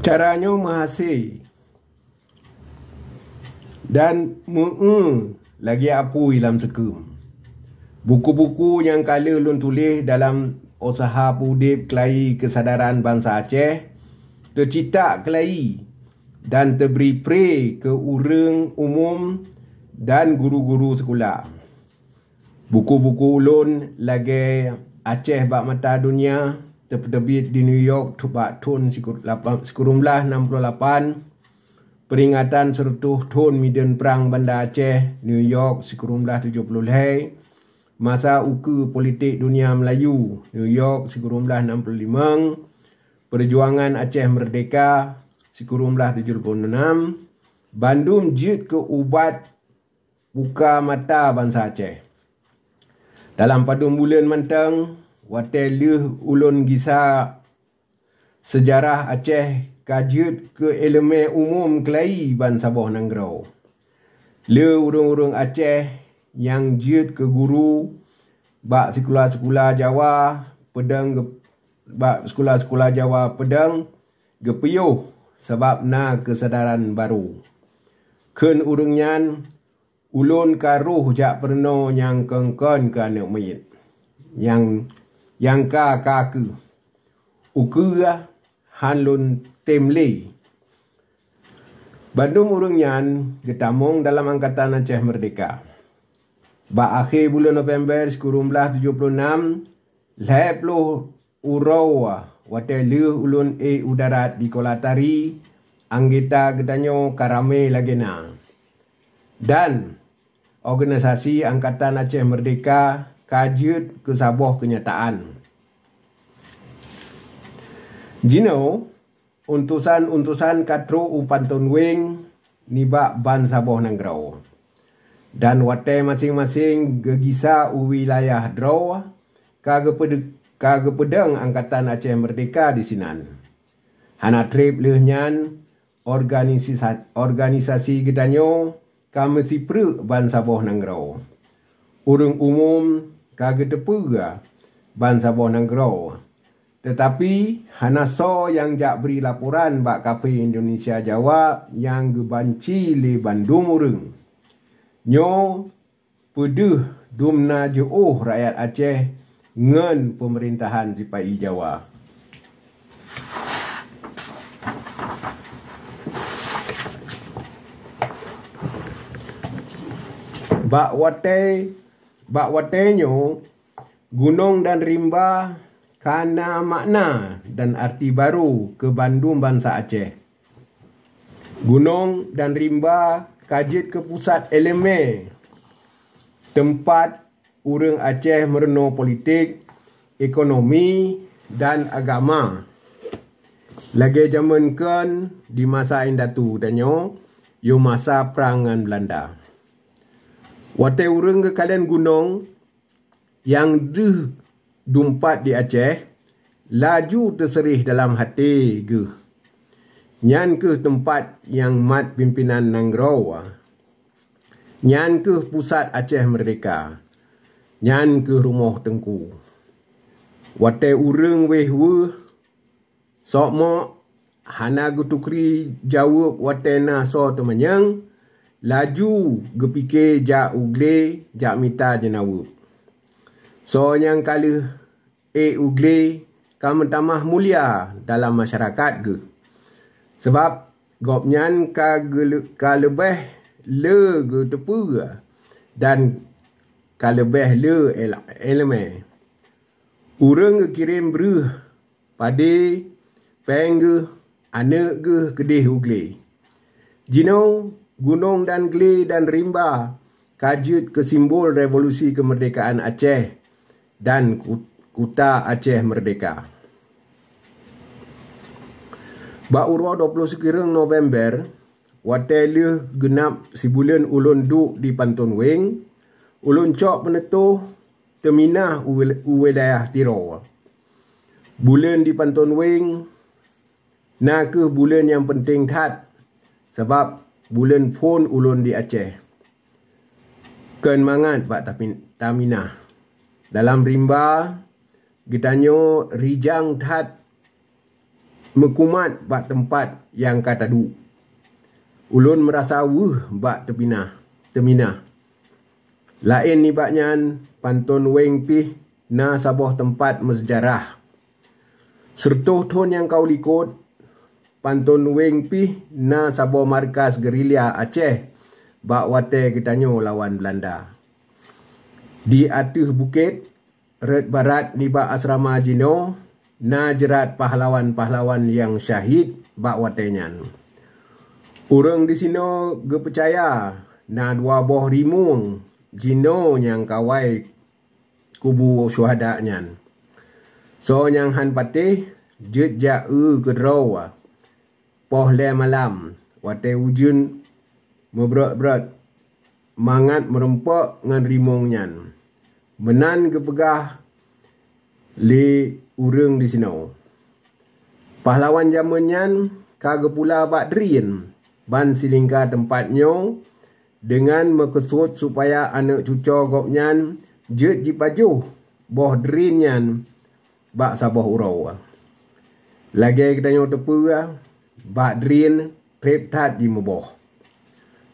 Caranya mahasiswa dan lagi apa dalam sekum. Buku-buku yang kala ulun tulis dalam usaha pudip kelai kesadaran bangsa Aceh tercitak kelai dan terberi pre ke urang umum dan guru-guru sekolah. Buku-buku ulun lagi Aceh bak mata dunia terbit di New York tahun 1968, peringatan sertuh tahun Medan Perang Bandar Aceh New York 1970, masa uku politik dunia Melayu New York 1965, perjuangan Aceh Merdeka 1976, Bandung jid ke ubat buka mata bangsa Aceh. Dalam padung bulan mantang, watai leh ulun gisa sejarah Aceh kajut ke elemen umum kelai ban Sabah Nangrau. Le urung-urung Aceh yang jut ke guru bak sekolah-sekolah Jawa pedang bak sekolah-sekolah Jawa pedang gepeyuh sebab na kesedaran baru. Ken urungnyan ulun karuh jak perno yang kengkon ke anak mayit. Yang ka ke ukura hanlun temle. Bandung urungnyan getamong dalam Angkatan Aceh Merdeka. Ba akhir bulan November 1976, lep lo urau watai le ulun udarat di Kolatari, anggota getanyo karame lagena. Dan organisasi Angkatan Aceh Merdeka kajut ke Sabah kenyataan. Jino, untusan-untusan katro umpan tonwing nibak ban Sabah Nangrau. Dan watai masing-masing gegisa wilayah draw kagepedang Angkatan Aceh Merdeka di sinan. Hana trip lehnyan organisasi gedanyo kami sipre ban Sabah Nangrau. Urung umum kagetepega ban Sabah Nangrau. Tetapi hana so yang jak beri laporan bak Kafe Indonesia Jawa yang gebanci le Bandung urung. Nyo peduh dumna jauh rakyat Aceh ngen pemerintahan Sipai Jawa. Bak watenyo gunung dan rimba kana makna dan arti baru ke Bandung bangsa Aceh. Gunung dan rimba kajit ke pusat elemen tempat urang Aceh mereno politik, ekonomi dan agama. Lagi zaman kan di masa Indatu danyo yo masa perangan Belanda. Watai urang ke kalian gunung yang dumpat di Aceh laju terserih dalam hati ke. Nyan ke tempat yang mat pimpinan Nangrau. Nyan ke pusat Aceh Merdeka. Nyan ke rumah Tengku. Watai urang wehwe sok mo hana gutukri jawab watai na so temanyang laju gepike jak ugle jak mita jenawab. So yang kali ugle kamu tamah mulia dalam masyarakat ke. Sebab gopnyan ka lebih le ke tepu dan ka lebih le elemen. Urang ke kirim beruh pade peng ke anak ke kedih ugle. Jino gunung dan gele dan rimba kajut ke simbol revolusi kemerdekaan Aceh dan kuta Aceh Merdeka. Ba urwa 20 November, watai leh genap sebulan ulun duk di Pantun Wing, ulun cok penetuh terminah wilayah Tiro. Bulan di Pantun Wing, na ke bulan yang penting tat, sebab bulan pun ulun di Aceh. Ken mangat Pak Taminah. Dalam rimba, gitanyo rijang tat mekumat bak tempat yang kata du. Ulun merasa bak terminah. Lain ni baknyan pantun weng pih na saboh tempat bersejarah. Sertuh ton yang kau likut pantun weng pih na saboh markas gerilya Aceh bak wate ketanyo lawan Belanda. Di atas bukit red barat ni bak asrama Jino na jerat pahlawan-pahlawan yang syahid bak watenyan. Urang di sino ge percaya na dua boh rimung Jino yang kawai kubu syuhada nyan. So yang han patih jet ja kedro poh le malam wate ujun mebrot-brot mangat merempok ngan rimung nyan. Menan kepegah li urang di sino. Pahlawan zaman nyan kage pula bak drin ban silingka tempatnyo dengan mekesut supaya anak cuco gopnyan jet jipajuh boh drin nyan bak saboh urau. Lagi ketanyo tepu bak drin treptat di meboh.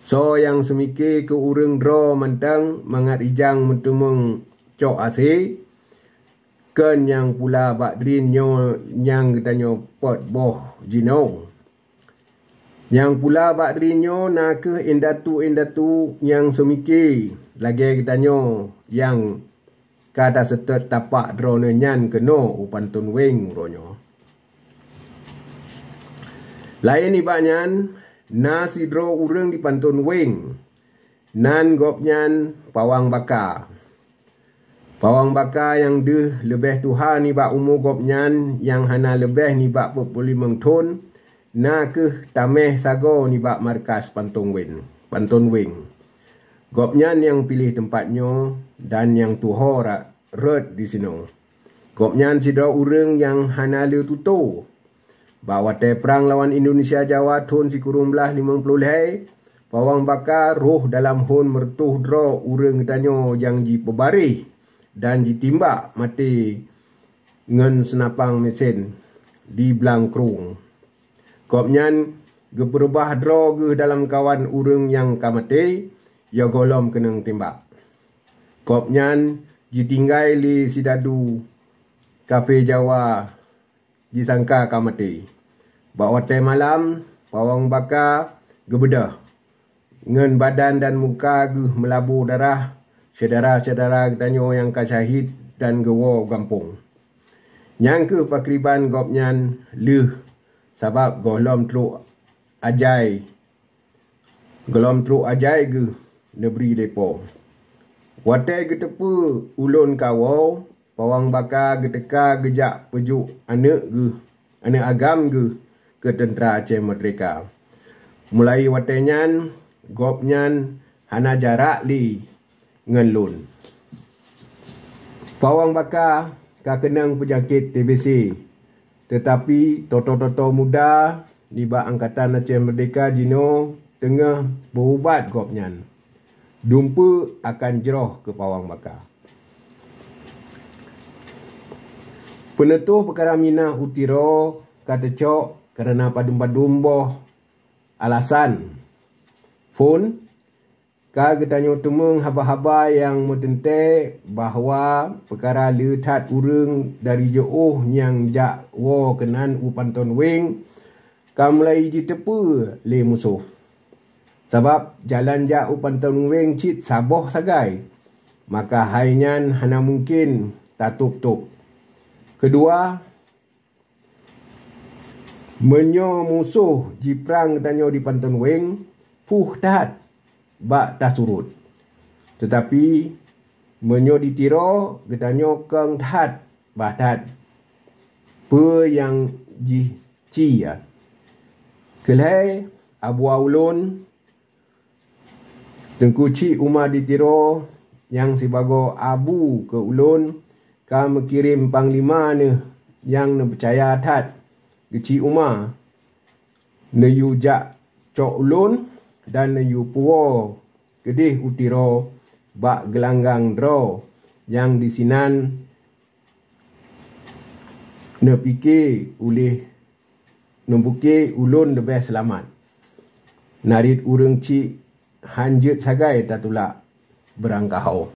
So yang semike ke urang dro mantang mangat ijang mentumeng cok ase ken yang pula bak drin nyo yang ketanyo pot boh Jino. Yang pula bak drin nyo na ke indatu yang semike lagi ketanyo yang kata setet tapak drone nyan keno upantun weng ronyo. Lain ni baknyan na sidro urang di pantun weng nan gopnyan pawang baka. Pawang baka yang deh lebih Tuhan ni bak umur gopnyan yang hana lebih ni bak 45 ton na ke tameh sago ni bak markas pantun weng. Gopnyan yang pilih tempatnyo dan yang tuho red di sino. Gopnyan sidro urang yang hana le tuto. Bahawa perang lawan Indonesia Jawa tahun 1950 pawang bakar roh dalam hun mertuh dro urang tanyo yang dipebarih dan ditimbak mati ngan senapang mesin di Blangkrung. Kopnyan geperbah dro ge dalam kawan urang yang kamati ya golom kenang timbak. Kopnyan ditinggai li sidadu kafe Jawa disangka kamati. Bawa teh malam, pawang baka gebedah. Ngen badan dan muka ge melabur darah. Saudara-saudara tanyo yang kasyahid dan gewo gampung. Yang ke pakriban gopnyan leh sebab golom truk ajai. Golom truk ajai ge negeri lepo. Wate getepu ulun kawo pawang baka geteka gejak pejuk anak agam ge ke tentera Aceh Merdeka. Mulai watenyan gopnyan hana jarak li ngan lun. Pawang baka ka kenang penyakit TBC. Tetapi toto-toto muda ni bak Angkatan Aceh Merdeka Jino tengah berubat gopnyan. Dumpa akan jeroh ke pawang baka. Penetuh perkara minah utiro kata cok kerana padum-padum boh alasan phone ka getanyo temeng haba-haba yang metente bahawa perkara letat urang dari jauh yang jak wo kenan upanton weng ka mulai ditepu le musuh. Sebab jalan jak upanton weng cit saboh sagai. Maka hainyan hana mungkin tatup-tup. Kedua, menyo musuh jiprang tanyo di pantun weng puh tahat bak tak surut. Tetapi menyo ditiro getanyo keng tahat bak tahat pe yang ji ci ya. Kelai abu ulun Tengku Cik Umar ditiro yang sebagai abu ke ulun ka mengirim panglima ne yang ne percaya tat ke Cik Umar ne yu jak cok ulun dan ne yu puo kedih utiro bak gelanggang dro yang di sinan ne fikir oleh Numbuki ulun lebih selamat. Narit urang cik hanjut sagai tatulak berangkahau.